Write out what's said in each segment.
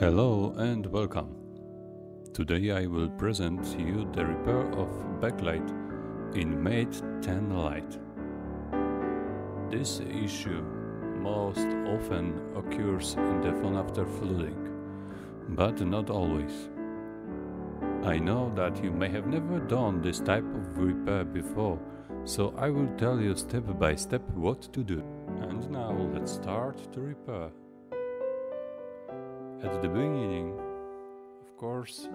Hello and welcome. Today I will present you the repair of backlight in Mate 10 Lite. This issue most often occurs in the phone after flooding, but not always. I know that you may have never done this type of repair before, so I will tell you step by step what to do. And now let's start the repair. At the beginning, of course,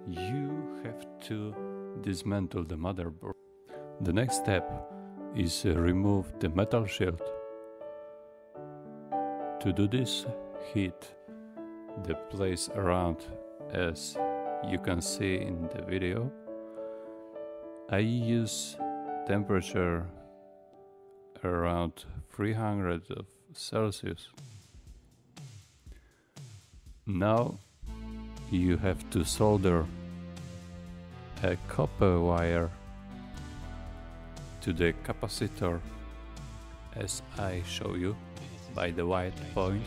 you have to dismantle the motherboard. The next step is remove the metal shield. To do this, heat the place around as you can see in the video. I use temperature around 300 of Celsius. Now you have to solder a copper wire to the capacitor as I show you by the white point.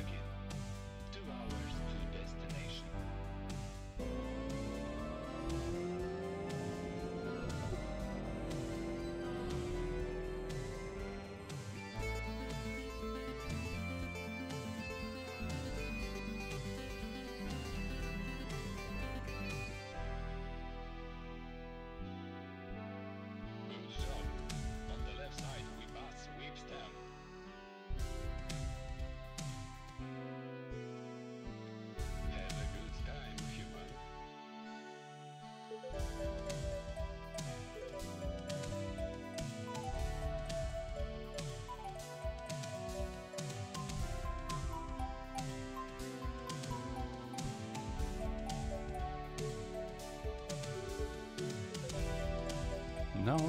Now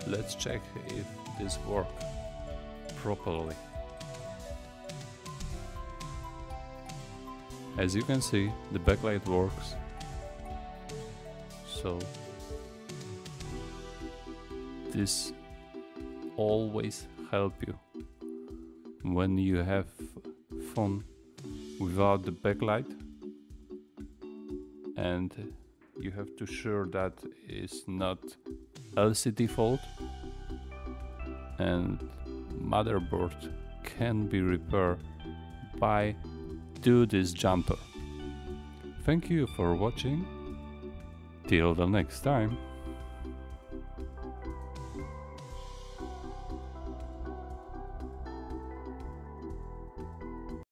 let's check if this works properly. As you can see, the backlight works. So this always help you when you have phone without the backlight, and you have to sure that it's not LCD fault, and motherboard can be repaired by do this jumper. Thank you for watching. Till the next time.